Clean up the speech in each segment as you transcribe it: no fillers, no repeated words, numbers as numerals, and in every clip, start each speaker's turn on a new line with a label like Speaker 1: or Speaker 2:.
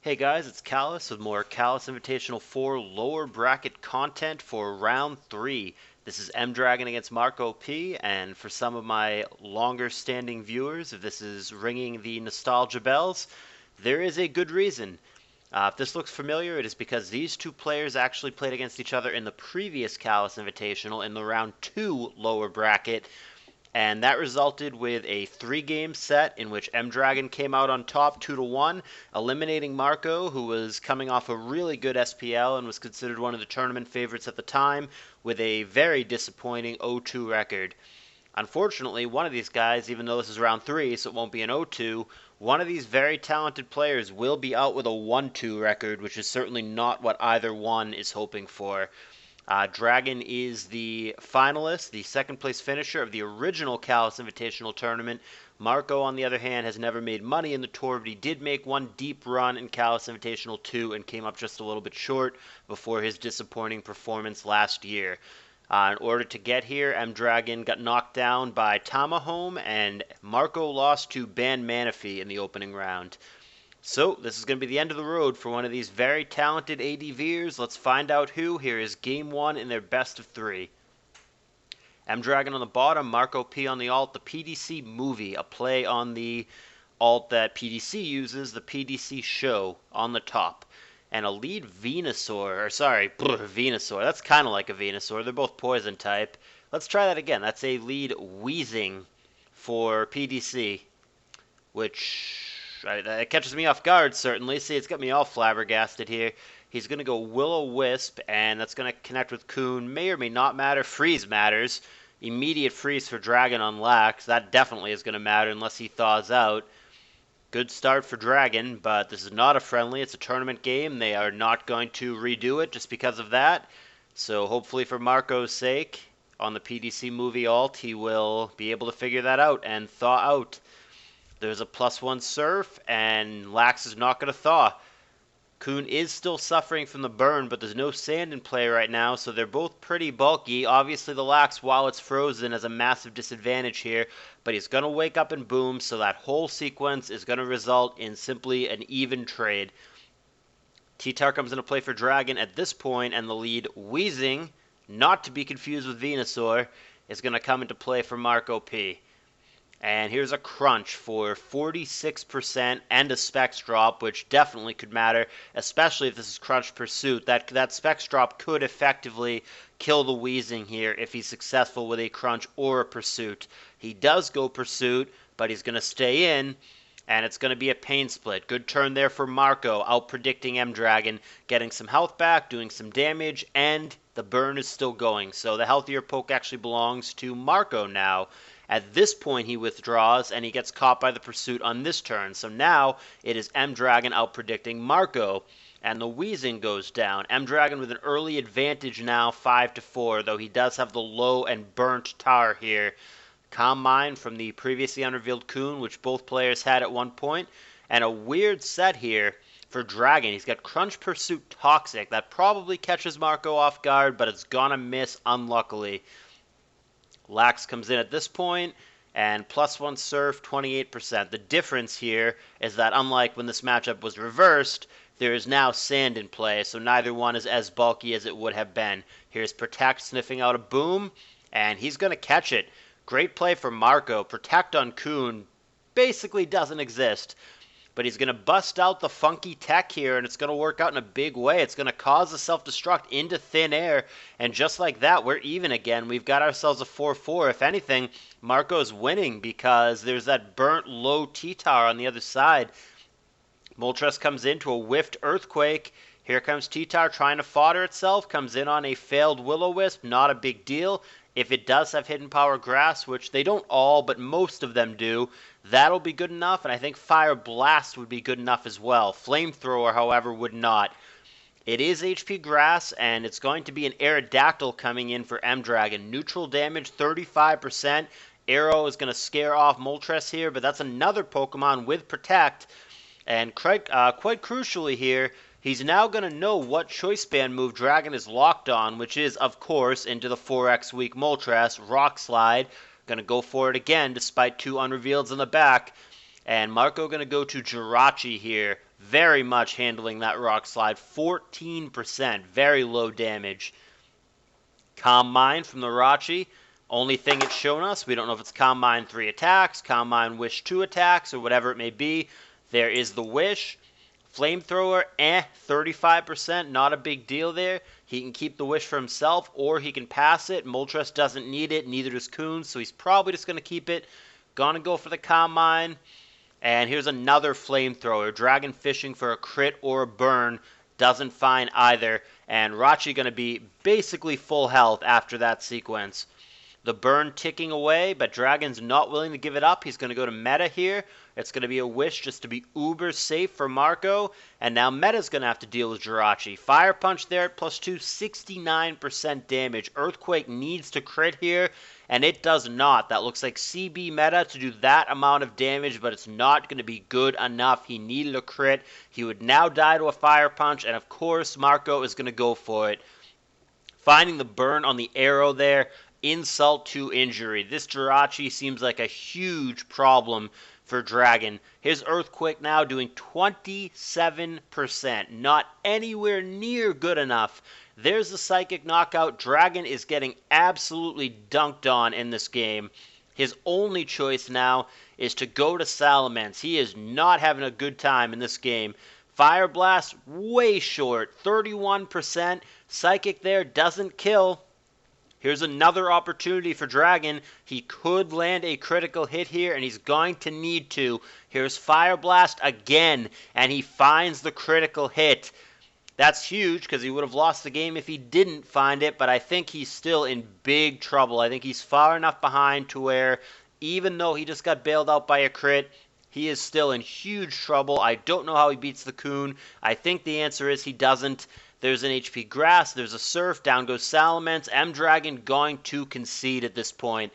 Speaker 1: Hey guys, it's Callous with more Callous Invitational 4 lower bracket content for round 3. This is M Dragon against Marcop, and for some of my longer standing viewers, if this is ringing the nostalgia bells, there is a good reason. If this looks familiar, it is because these two players actually played against each other in the previous Callous Invitational in the round 2 lower bracket, and that resulted with a 3-game set in which M Dragon came out on top 2-1, eliminating Marco, who was coming off a really good SPL and was considered one of the tournament favorites at the time, with a very disappointing 0-2 record. Unfortunately, one of these guys, even though this is round 3, so it won't be an 0-2, one of these very talented players will be out with a 1-2 record, which is certainly not what either one is hoping for. Dragon is the finalist, the second place finisher of the original Callous Invitational tournament. Marco, on the other hand, has never made money in the tour, but he did make one deep run in Callous Invitational 2 and came up just a little bit short before his disappointing performance last year. In order to get here, M Dragon got knocked down by Tamahome, and Marco lost to Ban Manaphy in the opening round. So, this is going to be the end of the road for one of these very talented ADVers. Let's find out who. Here is game 1 in their best of 3. M Dragon on the bottom, Marco P on the alt, the PDC movie, a play on the alt that PDC uses, the PDC show, on the top. And a lead Venusaur, Venusaur. That's kind of like a Venusaur. They're both poison type. Let's try that again. That's a lead Wheezing for PDC, which that catches me off guard, certainly. See, it's got me all flabbergasted here. He's going to go Will-O-Wisp, and that's going to connect with Coon. May or may not matter. Freeze matters. Immediate freeze for Dragon on Lax. That definitely is going to matter unless he thaws out. Good start for Dragon, but this is not a friendly. It's a tournament game. They are not going to redo it just because of that. So hopefully for Marco's sake, on the PDC movie alt, he will be able to figure that out and thaw out. There's a +1 surf, and Lax is not going to thaw. Coon is still suffering from the burn, but there's no sand in play right now, so they're both pretty bulky. Obviously, the Lax, while it's frozen, has a massive disadvantage here, but he's going to wake up and boom, so that whole sequence is going to result in simply an even trade. T-Tar comes into play for Dragon at this point, and the lead Wheezing, not to be confused with Venusaur, is going to come into play for Marco P. And here's a crunch for 46% and a specs drop, which definitely could matter, especially if this is crunch pursuit. That specs drop could effectively kill the Wheezing here if he's successful with a crunch or a pursuit. He does go pursuit, but he's going to stay in, and it's going to be a pain split. Good turn there for Marco, out-predicting M-Dragon, getting some health back, doing some damage, and the burn is still going. So the healthier poke actually belongs to Marco now. At this point, he withdraws, and he gets caught by the pursuit on this turn. So now it is M-Dragon out-predicting Marco, and the Wheezing goes down. M-Dragon with an early advantage now, 5-4, though he does have the low and burnt tar here. Calm Mind from the previously unrevealed Coon, which both players had at one point, and a weird set here for Dragon. He's got Crunch Pursuit Toxic. That probably catches Marco off guard, but it's gonna miss unluckily. Lax comes in at this point, and +1 surf, 28%. The difference here is that unlike when this matchup was reversed, there is now sand in play, so neither one is as bulky as it would have been. Here's Protect sniffing out a boom, and he's going to catch it. Great play for Marco. Protect on Coon basically doesn't exist. But he's going to bust out the funky tech here, and it's going to work out in a big way. It's going to cause the self-destruct into thin air, and just like that, we're even again. We've got ourselves a 4-4. If anything, Marco's winning because there's that burnt low T-Tar on the other side. Moltres comes into a whiffed Earthquake. Here comes T-Tar trying to fodder itself. Comes in on a failed Will-O-Wisp. Not a big deal. If it does have Hidden Power Grass, which they don't all, but most of them do, that'll be good enough, and I think Fire Blast would be good enough as well. Flamethrower, however, would not. It is HP Grass, and it's going to be an Aerodactyl coming in for M-Dragon. Neutral damage, 35%. Arrow is going to scare off Moltres here, but that's another Pokemon with Protect. And quite crucially here, he's now going to know what Choice Band move Dragon is locked on, which is, of course, into the 4X weak Moltres, Rock Slide. Going to go for it again, despite 2 unreveals in the back. And Marco going to go to Jirachi here. Very much handling that rock slide. 14%. Very low damage. Calm Mind from the Rachi. Only thing it's shown us, we don't know if it's Calm Mind 3 attacks, Calm Mind Wish 2 attacks, or whatever it may be. There is the Wish. Flamethrower, 35%, not a big deal there. He can keep the Wish for himself, or he can pass it. Moltres doesn't need it, neither does Coon, so he's probably just going to keep it. Gonna go for the Calm Mind. And here's another Flamethrower. Dragon fishing for a crit or a burn. Doesn't find either. And Rachi going to be basically full health after that sequence. The burn ticking away, but Dragon's not willing to give it up. He's going to go to Meta here. It's going to be a Wish just to be uber safe for Marco. And now Meta's going to have to deal with Jirachi. Fire Punch there at +2, 69% damage. Earthquake needs to crit here, and it does not. That looks like CB Meta to do that amount of damage, but it's not going to be good enough. He needed a crit. He would now die to a Fire Punch, and of course Marco is going to go for it. Finding the burn on the arrow there, insult to injury. This Jirachi seems like a huge problem for Dragon. His Earthquake now doing 27%. Not anywhere near good enough. There's the Psychic Knockout. Dragon is getting absolutely dunked on in this game. His only choice now is to go to Salamence. He is not having a good time in this game. Fire Blast, way short. 31%. Psychic there doesn't kill. Here's another opportunity for Dragon. He could land a critical hit here, and he's going to need to. Here's Fire Blast again, and he finds the critical hit. That's huge, because he would have lost the game if he didn't find it, but I think he's still in big trouble. I think he's far enough behind to where, even though he just got bailed out by a crit, he is still in huge trouble. I don't know how he beats the Coon. I think the answer is he doesn't. There's an HP Grass, there's a Surf, down goes Salamence. M-Dragon going to concede at this point.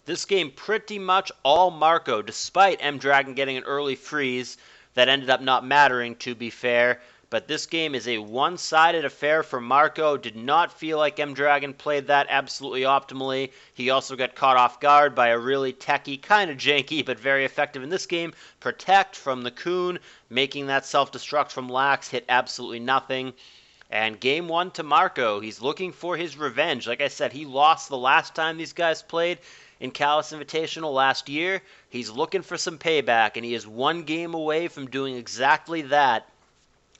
Speaker 1: This game pretty much all Marco, despite M-Dragon getting an early freeze that ended up not mattering, to be fair. But this game is a one-sided affair for Marco. Did not feel like M-Dragon played that absolutely optimally. He also got caught off guard by a really techie, kind of janky, but very effective in this game, Protect from the Coon, making that self-destruct from Lax hit absolutely nothing. And game one to Marco. He's looking for his revenge. Like I said, he lost the last time these guys played in CALLOUS Invitational last year. He's looking for some payback, and he is one game away from doing exactly that.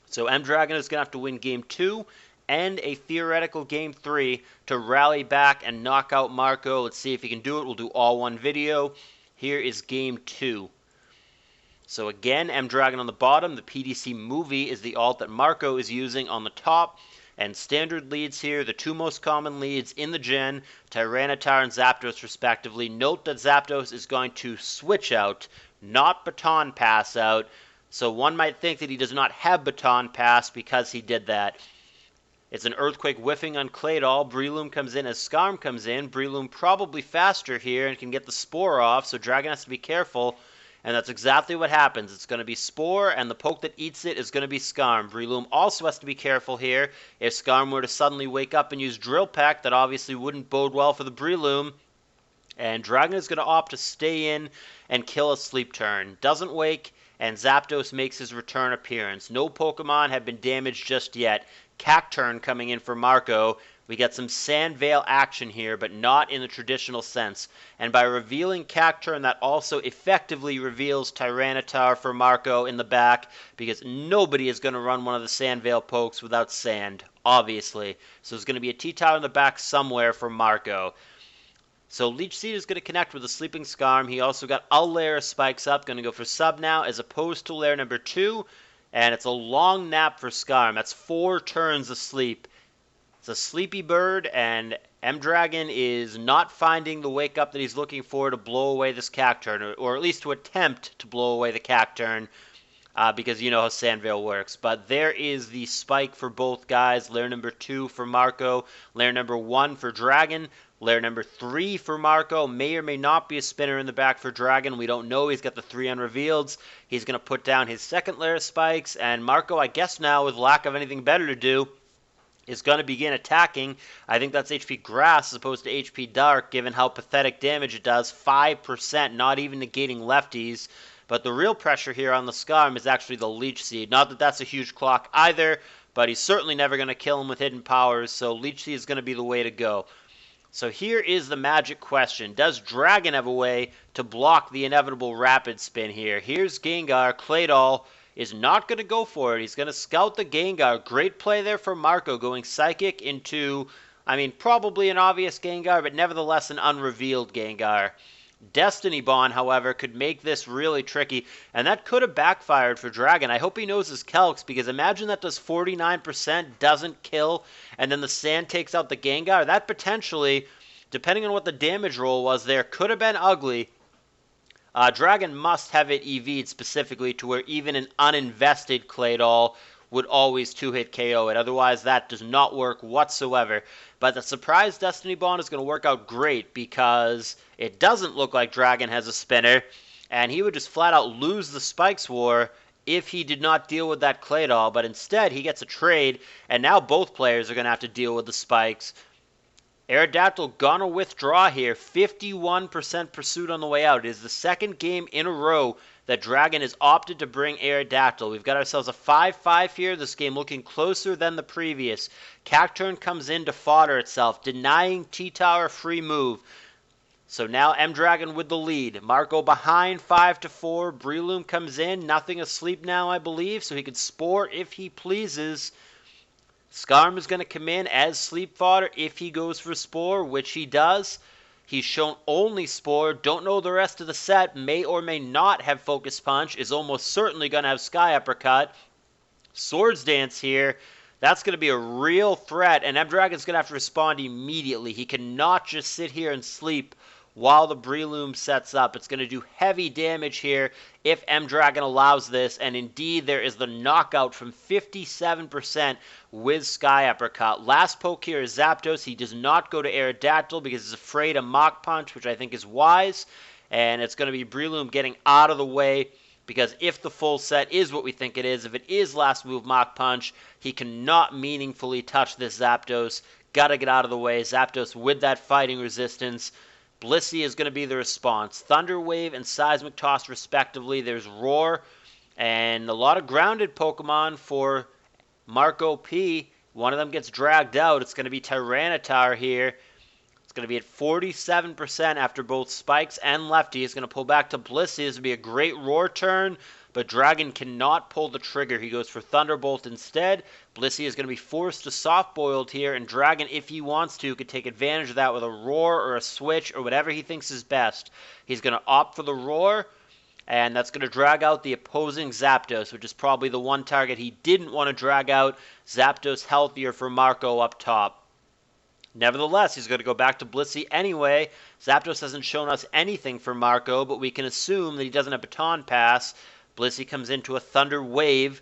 Speaker 1: So M-Dragon is going to have to win Game 2 and a theoretical Game 3 to rally back and knock out Marco. Let's see if he can do it. We'll do all one video. Here is Game 2. So again, M-Dragon on the bottom. The PDC Movie is the alt that Marco is using on the top. And standard leads here, the two most common leads in the gen, Tyranitar and Zapdos respectively. Note that Zapdos is going to switch out, not Baton Pass out. So one might think that he does not have Baton Pass because he did that. It's an Earthquake whiffing on Claydol. Breloom comes in as Skarm comes in. Breloom probably faster here and can get the Spore off, so Dragon has to be careful. And that's exactly what happens. It's going to be Spore, and the poke that eats it is going to be Skarm. Breloom also has to be careful here. If Skarm were to suddenly wake up and use Drill Peck, that obviously wouldn't bode well for the Breloom. And Dragon is going to opt to stay in and kill a Sleep Turn. Doesn't wake, and Zapdos makes his return appearance. No Pokemon have been damaged just yet. Cacturn coming in for Marco. We get some Sandveil action here, but not in the traditional sense. And by revealing Cacturn, that also effectively reveals Tyranitar for Marco in the back, because nobody is going to run one of the Sandveil pokes without Sand, obviously. So there's going to be a T-Tower in the back somewhere for Marco. So Leech Seed is going to connect with the Sleeping Skarm. He also got a layer of spikes up. Going to go for sub now as opposed to layer number 2. And it's a long nap for Skarm. That's 4 turns of sleep. It's a sleepy bird, and M-Dragon is not finding the wake up that he's looking for to blow away this Cacturn, or at least to attempt to blow away the Cacturn. Because you know how Sandveil works. But there is the spike for both guys. Layer number 2 for Marco. Layer number 1 for Dragon. Layer number 3 for Marco. May or may not be a spinner in the back for Dragon. We don't know. He's got the 3 unrevealeds. He's going to put down his second layer of spikes. And Marco, I guess now, with lack of anything better to do, is going to begin attacking. I think that's HP Grass as opposed to HP Dark, given how pathetic damage it does. 5%, not even negating lefties. But the real pressure here on the Skarm is actually the Leech Seed. Not that that's a huge clock either, but he's certainly never going to kill him with hidden powers, so Leech Seed is going to be the way to go. So here is the magic question. Does Dragon have a way to block the inevitable rapid spin here? Here's Gengar. Claydol is not going to go for it. He's going to scout the Gengar. Great play there for Marco, going Psychic into, probably an obvious Gengar, but nevertheless an unrevealed Gengar. Destiny Bond, however, could make this really tricky, and that could have backfired for Dragon. I hope he knows his calcs, because imagine that does 49%, doesn't kill, and then the Sand takes out the Gengar. That potentially, depending on what the damage roll was there, could have been ugly. Dragon must have it EV'd specifically to where even an uninvested Claydol would always 2-hit KO it. Otherwise, that does not work whatsoever. But the surprise Destiny Bond is going to work out great because it doesn't look like Dragon has a spinner, and he would just flat out lose the Spikes War if he did not deal with that Claydol. But instead, he gets a trade, and now both players are going to have to deal with the Spikes. Aerodactyl gonna withdraw here. 51% pursuit on the way out. It is the second game in a row that Dragon has opted to bring Aerodactyl. We've got ourselves a 5-5 here. This game looking closer than the previous. Cacturn comes in to fodder itself, denying T-Tower free move. So now M-Dragon with the lead. Marco behind 5-4. Breloom comes in. Nothing asleep now, I believe, so he can Spore if he pleases. Skarm is going to come in as sleep fodder if he goes for Spore, which he does. He's shown only Spore. Don't know the rest of the set. May or may not have Focus Punch. Is almost certainly going to have Sky Uppercut. Swords Dance here. That's going to be a real threat, and M-Dragon's going to have to respond immediately. He cannot just sit here and sleep while the Breloom sets up. It's going to do heavy damage here if M-Dragon allows this, and indeed there is the knockout from 57% with Sky Uppercut. Last poke here is Zapdos. He does not go to Aerodactyl because he's afraid of Mach Punch, which I think is wise, and it's going to be Breloom getting out of the way, because if the full set is what we think it is, if it is last move Mach Punch, he cannot meaningfully touch this Zapdos. Gotta get out of the way. Zapdos with that fighting resistance. Blissey is going to be the response. Thunder Wave and Seismic Toss respectively. There's Roar and a lot of grounded Pokemon for Marco P. One of them gets dragged out. It's going to be Tyranitar here. It's going to be at 47% after both Spikes and Lefty. It's going to pull back to Blissey. This would be a great Roar turn, but Dragon cannot pull the trigger. He goes for Thunderbolt instead. Blissey is going to be forced to soft-boiled here, and Dragon, if he wants to, could take advantage of that with a Roar or a Switch or whatever he thinks is best. He's going to opt for the Roar, and that's going to drag out the opposing Zapdos, which is probably the one target he didn't want to drag out. Zapdos healthier for Marco up top. Nevertheless, he's going to go back to Blissey anyway. Zapdos hasn't shown us anything for Marco, but we can assume that he doesn't have Baton Pass. Blissey comes into a Thunder Wave.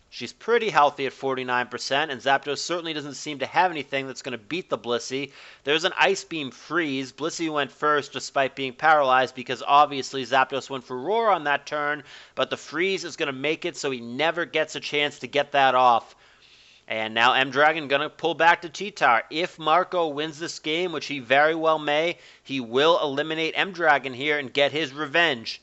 Speaker 1: She's pretty healthy at 49%, and Zapdos certainly doesn't seem to have anything that's going to beat the Blissey. There's an Ice Beam Freeze. Blissey went first despite being paralyzed because obviously Zapdos went for Roar on that turn, but the Freeze is going to make it so he never gets a chance to get that off. And now M-Dragon going to pull back to T-Tower. If Marco wins this game, which he very well may, he will eliminate M-Dragon here and get his revenge.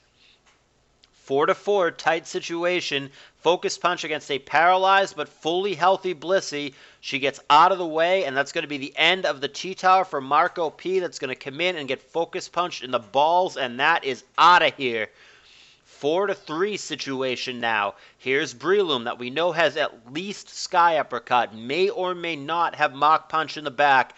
Speaker 1: 4-4, tight situation. Focus Punch against a paralyzed but fully healthy Blissey. She gets out of the way, and that's going to be the end of the T-Tower for Marco P. That's going to come in and get Focus Punched in the balls, and that is out of here. 4-3 situation now. Here's Breloom that we know has at least Sky Uppercut. May or may not have Mach Punch in the back,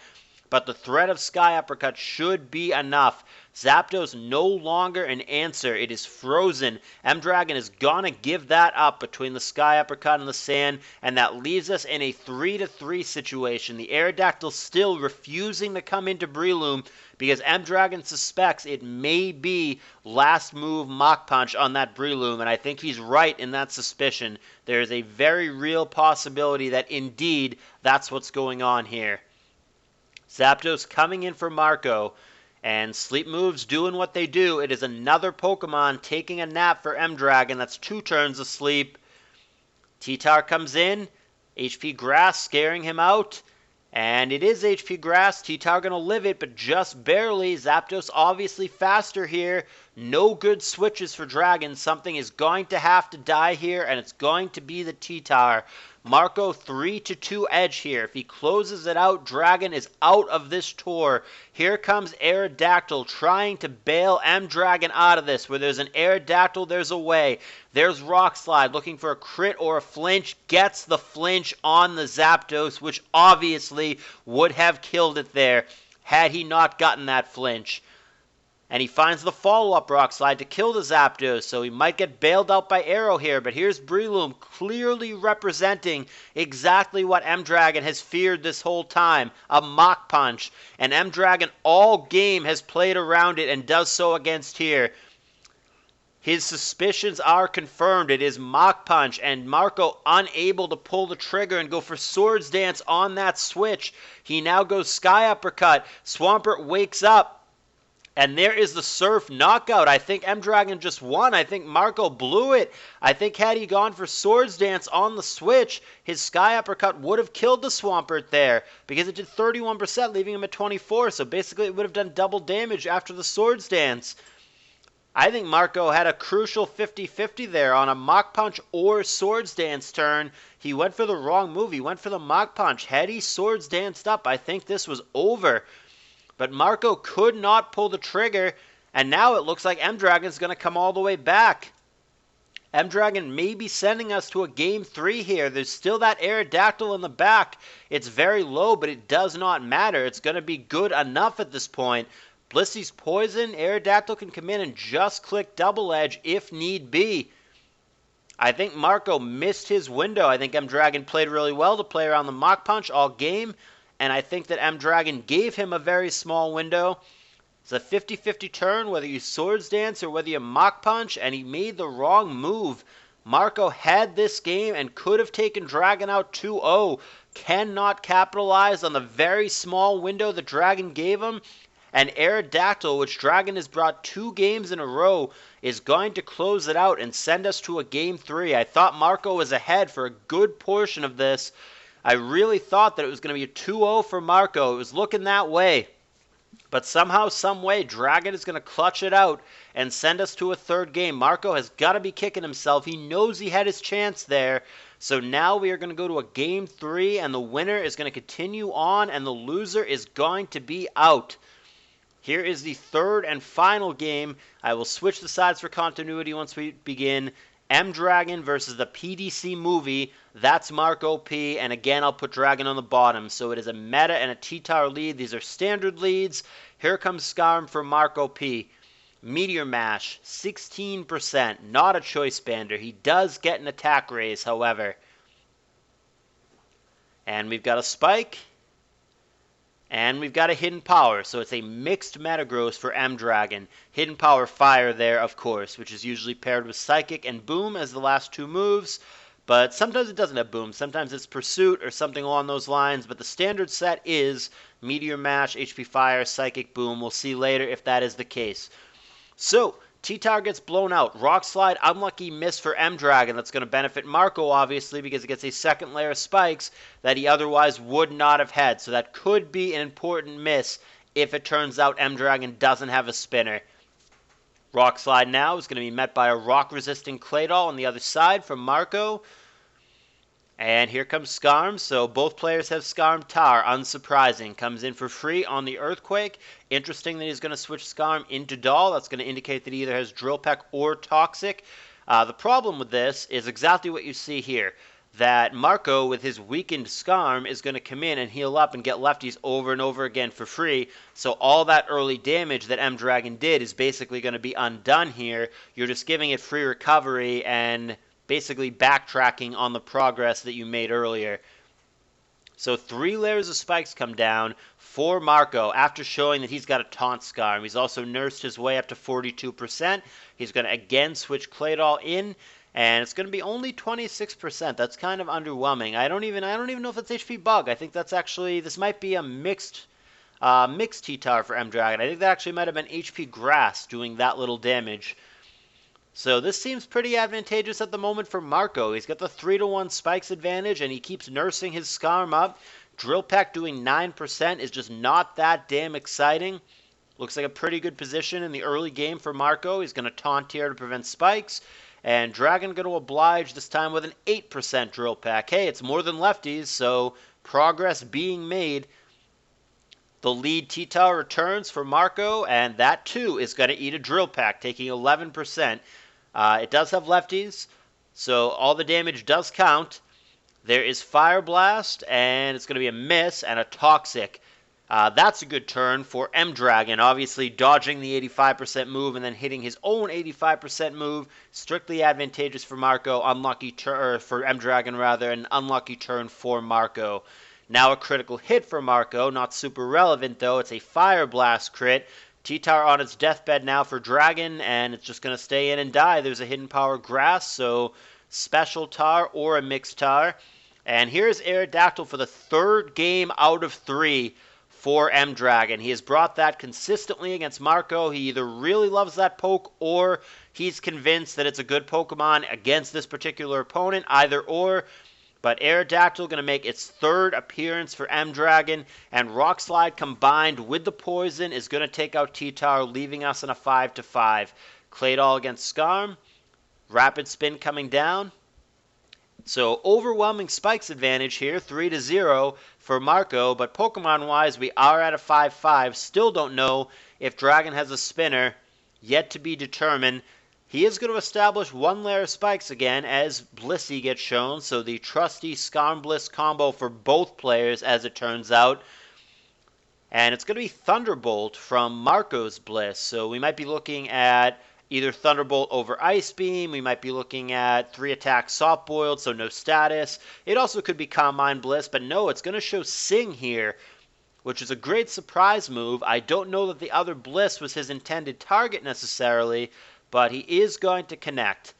Speaker 1: but the threat of Sky Uppercut should be enough. Zapdos no longer an answer. It is frozen. M-Dragon is gonna give that up between the Sky Uppercut and the Sand, and that leaves us in a 3-3 situation. The Aerodactyl still refusing to come into Breloom because M-Dragon suspects it may be last move Mach Punch on that Breloom, and I think he's right in that suspicion. There is a very real possibility that indeed that's what's going on here. Zapdos coming in for Marco, and Sleep Moves doing what they do. It is another Pokemon taking a nap for M-Dragon. That's 2 turns of sleep. T-Tar comes in. HP Grass scaring him out. And it is HP Grass. T-Tar going to live it, but just barely. Zapdos obviously faster here. No good switches for Dragon. Something is going to have to die here, and it's going to be the T-Tower. Marco 3-2 edge here. If he closes it out, Dragon is out of this tour. Here comes Aerodactyl trying to bail M-Dragon out of this. Where there's an Aerodactyl, there's a way. There's Rock Slide looking for a crit or a flinch. Gets the flinch on the Zapdos, which obviously would have killed it there had he not gotten that flinch. And he finds the follow-up Rock Slide to kill the Zapdos, so he might get bailed out by Arrow here. But here's Breloom clearly representing exactly what M-Dragon has feared this whole time, a Mach Punch. And M-Dragon all game has played around it and does so against here. His suspicions are confirmed. It is Mach Punch, and Marco unable to pull the trigger and go for Swords Dance on that switch. He now goes Sky Uppercut. Swampert wakes up. And there is the Surf knockout. I think M-Dragon just won. I think Marco blew it. I think had he gone for Swords Dance on the switch, his Sky Uppercut would have killed the Swampert there because it did 31%, leaving him at 24%. So basically it would have done double damage after the Swords Dance. I think Marco had a crucial 50-50 there on a Mach Punch or Swords Dance turn. He went for the wrong move. He went for the Mach Punch. Had he Swords Danced up, I think this was over. But Marco could not pull the trigger, and now it looks like M-Dragon's going to come all the way back. M-Dragon may be sending us to a Game 3 here. There's still that Aerodactyl in the back. It's very low, but it does not matter. It's going to be good enough at this point. Blissy's Poison, Aerodactyl can come in and just click Double Edge if need be. I think Marco missed his window. I think M-Dragon played really well to play around the Mach Punch all game. And I think that M-Dragon gave him a very small window. It's a 50-50 turn, whether you Swords Dance or whether you Mach Punch, and he made the wrong move. Marco had this game and could have taken Dragon out 2-0. Cannot capitalize on the very small window that Dragon gave him. And Aerodactyl, which Dragon has brought 2 games in a row, is going to close it out and send us to a Game 3. I thought Marco was ahead for a good portion of this. I really thought that it was going to be a 2-0 for Marco. It was looking that way. But somehow, some way, Dragon is going to clutch it out and send us to a third game. Marco has got to be kicking himself. He knows he had his chance there. So now we are going to go to a Game 3, and the winner is going to continue on, and the loser is going to be out. Here is the third and final game. I will switch the sides for continuity once we begin. M-Dragon versus the PDC movie. That's Marco P. And again, I'll put Dragon on the bottom. So it is a meta and a T-Tower lead. These are standard leads. Here comes Scarm for Marco P. Meteor Mash, 16%. Not a Choice Bander. He does get an attack raise, however. And we've got a Spike. And we've got a Hidden Power, so it's a mixed Metagross for M-Dragon. Hidden Power Fire there, of course, which is usually paired with Psychic and Boom as the last 2 moves. But sometimes it doesn't have Boom. Sometimes it's Pursuit or something along those lines. But the standard set is Meteor Mash, HP Fire, Psychic Boom. We'll see later if that is the case. So, T-Tower gets blown out. Rock Slide, unlucky miss for M-Dragon. That's going to benefit Marco, obviously, because it gets a second layer of spikes that he otherwise would not have had. So that could be an important miss if it turns out M-Dragon doesn't have a spinner. Rock Slide now is going to be met by a rock-resisting Claydol on the other side from Marco. And here comes Scarm, so both players have Scarm Tar, unsurprising. Comes in for free on the Earthquake. Interesting that he's going to switch Scarm into Doll. That's going to indicate that he either has Drill Peck or Toxic. The problem with this is exactly what you see here. That Marco, with his weakened Scarm, is going to come in and heal up and get lefties over and over again for free. So all that early damage that M-Dragon did is basically going to be undone here. You're just giving it free recovery and basically backtracking on the progress that you made earlier. So 3 layers of spikes come down for Marco after showing that he's got a Taunt Scarm. He's also nursed his way up to 42%. He's going to again switch Claydol in, and it's going to be only 26%. That's kind of underwhelming. I don't even know if it's HP Bug. I think that's actually, this might be a mixed T-Tower for M-Dragon. I think that actually might have been HP Grass doing that little damage. So this seems pretty advantageous at the moment for Marco. He's got the 3-1 spikes advantage, and he keeps nursing his Scarm up. Drill Peck doing 9% is just not that damn exciting. Looks like a pretty good position in the early game for Marco. He's going to taunt here to prevent spikes. And Dragon going to oblige this time with an 8% drill pack. Hey, it's more than lefties, so progress being made. The lead T-Tower returns for Marco, and that too is going to eat a drill pack, taking 11%. It does have lefties, so all the damage does count. There is Fire Blast, and it's going to be a miss and a Toxic. That's a good turn for M-Dragon, obviously dodging the 85% move and then hitting his own 85% move. Strictly advantageous for Marco, unlucky turn for M-Dragon rather, an unlucky turn for Marco. Now a critical hit for Marco, not super relevant though. It's a Fire Blast crit. T-Tower on its deathbed now for Dragon, and it's just going to stay in and die. There's a Hidden Power Grass, so special tar or a mixed tar. And here's Aerodactyl for the third game out of 3 for M-Dragon. He has brought that consistently against Marco. He either really loves that poke or he's convinced that it's a good Pokemon against this particular opponent, either or. But Aerodactyl going to make its third appearance for M-Dragon, and Rock Slide combined with the poison is going to take out T-Tower, leaving us in a 5-5. Claydol against Skarm. Rapid Spin coming down. So overwhelming spikes advantage here, 3-0 for Marco, but Pokemon-wise, we are at a 5-5. Still don't know if Dragon has a spinner, yet to be determined. He is going to establish one layer of spikes again as Blissey gets shown, so the trusty Skarm Bliss combo for both players as it turns out. And it's going to be Thunderbolt from Marco's Bliss, so we might be looking at either Thunderbolt over Ice Beam. We might be looking at 3-attack Soft Boiled, so no status. It also could be Calm Mind Bliss, but no, it's going to show Sing here, which is a great surprise move. I don't know that the other Bliss was his intended target necessarily, but he is going to connect.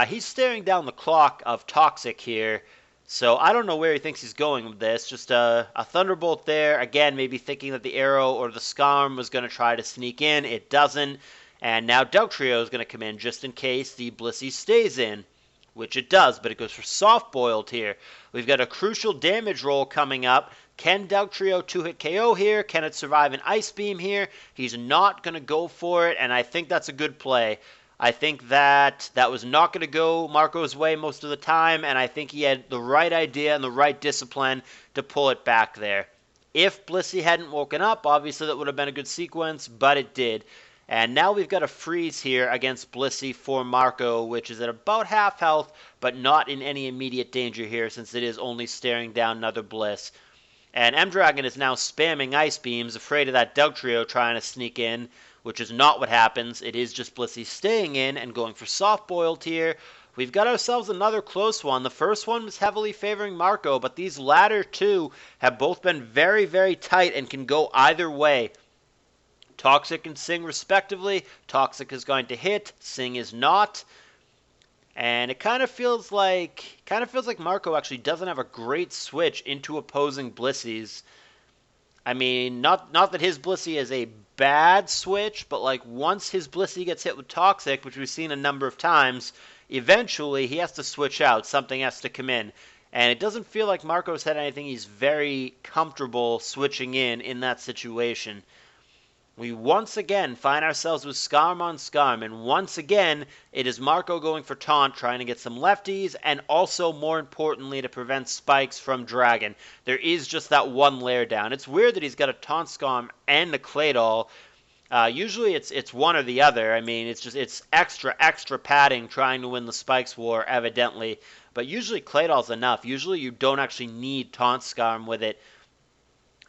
Speaker 1: He's staring down the clock of Toxic here, so I don't know where he thinks he's going with this. Just a Thunderbolt there. Again, maybe thinking that the Arrow or the Skarm was going to try to sneak in. It doesn't. And now Dugtrio is going to come in just in case the Blissey stays in, which it does, but it goes for Soft Boiled here. We've got a crucial damage roll coming up. Can Dugtrio 2-hit KO here? Can it survive an Ice Beam here? He's not going to go for it, and I think that's a good play. I think that was not going to go Marco's way most of the time, and I think he had the right idea and the right discipline to pull it back there. If Blissey hadn't woken up, obviously that would have been a good sequence, but it did. And now we've got a freeze here against Blissey for Marco, which is at about half health, but not in any immediate danger here since it is only staring down another Bliss. And M-Dragon is now spamming Ice Beams, afraid of that Dugtrio trying to sneak in, which is not what happens. It is just Blissey staying in and going for Soft Boiled here. We've got ourselves another close one. The first one was heavily favoring Marco, but these latter two have both been very, very tight and can go either way. Toxic and Sing respectively. Toxic is going to hit, Sing is not. And it kind of feels like Marco actually doesn't have a great switch into opposing Blisseys. I mean, not that his Blissey is a bad switch, but like once his Blissey gets hit with Toxic, which we've seen a number of times, eventually he has to switch out. Something has to come in. And it doesn't feel like Marco's had anything he's very comfortable switching in that situation. We once again find ourselves with Skarm on Skarm, and once again, it is Marco going for Taunt, trying to get some lefties, and also, more importantly, to prevent spikes from Dragon. There is just that one layer down. It's weird that he's got a Taunt Skarm and a Claydol. Usually it's one or the other. I mean, it's extra padding trying to win the Spikes War, evidently. But usually Claydol's enough. Usually you don't actually need Taunt Skarm with it.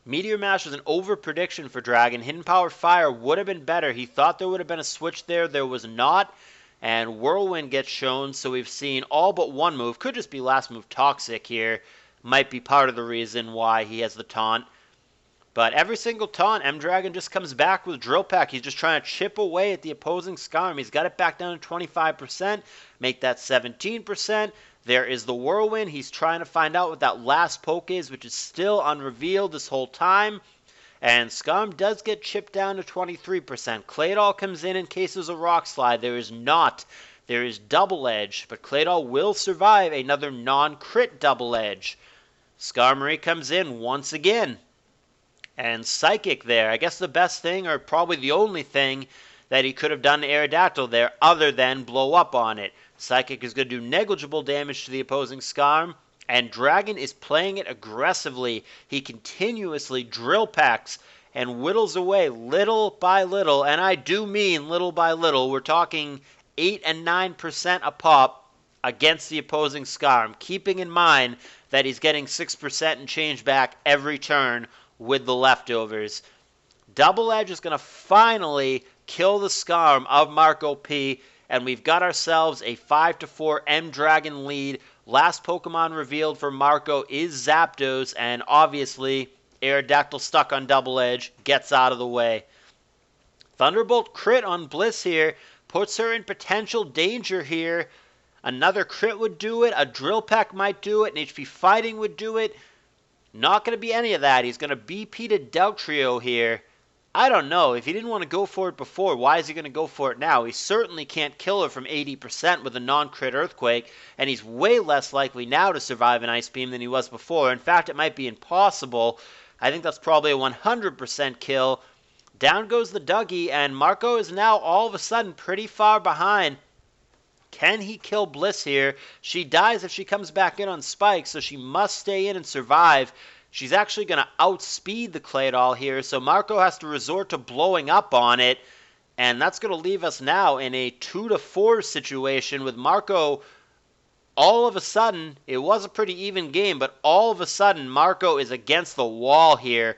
Speaker 1: Meteor Mash was an over-prediction for Dragon. Hidden Power Fire would have been better. He thought there would have been a switch there. There was not. And Whirlwind gets shown, so we've seen all but one move. Could just be last move Toxic here. Might be part of the reason why he has the taunt. But every single taunt, M-Dragon just comes back with Drill Peck. He's just trying to chip away at the opposing Skarm. He's got it back down to 25%. Make that 17%. There is the Whirlwind. He's trying to find out what that last poke is, which is still unrevealed this whole time. And Skarm does get chipped down to 23%. Claydol comes in case there's a Rock Slide. There is not. There is Double Edge, but Claydol will survive another non-crit Double Edge. Skarmory comes in once again. And Psychic there, I guess the best thing, or probably the only thing, that he could have done to Aerodactyl there other than blow up on it. Psychic is going to do negligible damage to the opposing Skarm, and Dragon is playing it aggressively. He continuously drill packs and whittles away little by little, and I do mean little by little. We're talking 8 and 9% a pop against the opposing Skarm, keeping in mind that he's getting 6% and change back every turn with the leftovers. Double Edge is going to finally kill the Skarm of Marcop, and we've got ourselves a 5-4 M-Dragon lead. Last Pokemon revealed for Marco is Zapdos, and obviously Aerodactyl stuck on Double Edge gets out of the way. Thunderbolt crit on Bliss here puts her in potential danger here. Another crit would do it, a Drill Peck might do it, an HP Fighting would do it. Not going to be any of that. He's going to BP to Deltrio here. I don't know. If he didn't want to go for it before, why is he going to go for it now? He certainly can't kill her from 80% with a non-crit Earthquake, and he's way less likely now to survive an Ice Beam than he was before. In fact, it might be impossible. I think that's probably a 100% kill. Down goes the Dougie, and Marco is now all of a sudden pretty far behind. Can he kill Bliss here? She dies if she comes back in on Spike, so she must stay in and survive. She's actually going to outspeed the Claydol here, so Marco has to resort to blowing up on it, and that's going to leave us now in a 2-4 situation with Marco. All of a sudden, it was a pretty even game, but all of a sudden Marco is against the wall here.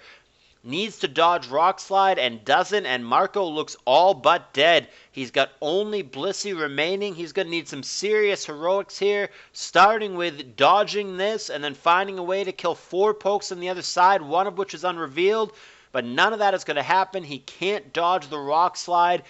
Speaker 1: Needs to dodge Rock Slide and doesn't, and Marco looks all but dead. He's got only Blissey remaining. He's going to need some serious heroics here, starting with dodging this and then finding a way to kill 4 pokes on the other side, one of which is unrevealed, but none of that is going to happen. He can't dodge the Rock Slide,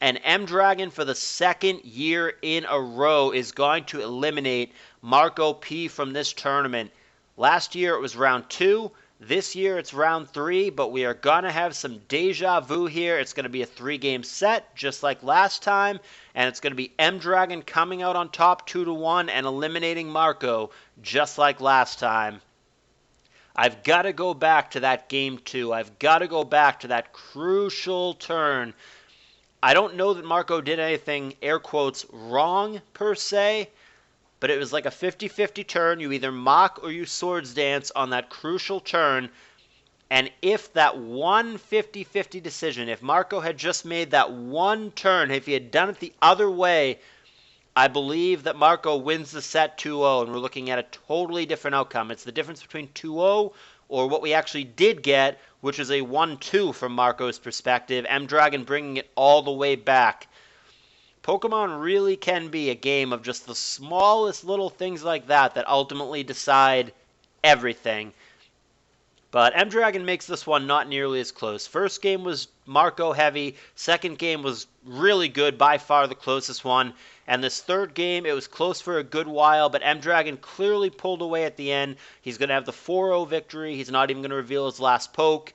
Speaker 1: and M-Dragon for the second year in a row is going to eliminate Marcop from this tournament. Last year it was round 2. This year it's round 3, but we are going to have some deja vu here. It's going to be a 3-game set, just like last time, and it's going to be M-Dragon coming out on top 2-1 and eliminating Marco, just like last time. I've got to go back to that game 2. I've got to go back to that crucial turn. I don't know that Marco did anything, air quotes, wrong, per se, but it was like a 50-50 turn. You either mock or you Swords Dance on that crucial turn. And if that one 50-50 decision, if Marco had just made that one turn, if he had done it the other way, I believe that Marco wins the set 2-0, and we're looking at a totally different outcome. It's the difference between 2-0 or what we actually did get, which is a 1-2 from Marco's perspective. M-Dragon bringing it all the way back. Pokemon really can be a game of just the smallest little things like that that ultimately decide everything. But M-Dragon makes this one not nearly as close. First game was Marco heavy. Second game was really good, by far the closest one. And this third game, it was close for a good while, but M-Dragon clearly pulled away at the end. He's going to have the 4-0 victory. He's not even going to reveal his last poke.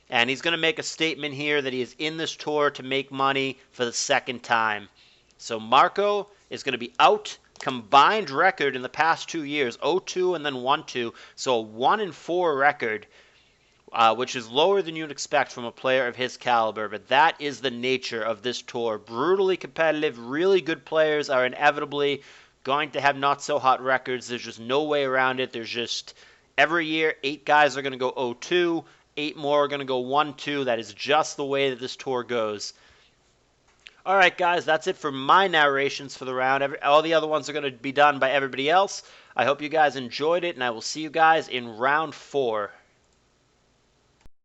Speaker 1: And he's going to make a statement here that he is in this tour to make money for the second time. So Marco is going to be out. Combined record in the past 2 years, 0-2 and then 1-2. So a 1-4 record, which is lower than you'd expect from a player of his caliber. But that is the nature of this tour. Brutally competitive, really good players are inevitably going to have not-so-hot records. There's just no way around it. There's just, every year, 8 guys are going to go 0-2. 8 more are going to go 1-2. That is just the way that this tour goes. All right, guys, that's it for my narrations for the round. All the other ones are going to be done by everybody else. I hope you guys enjoyed it, and I will see you guys in round 4.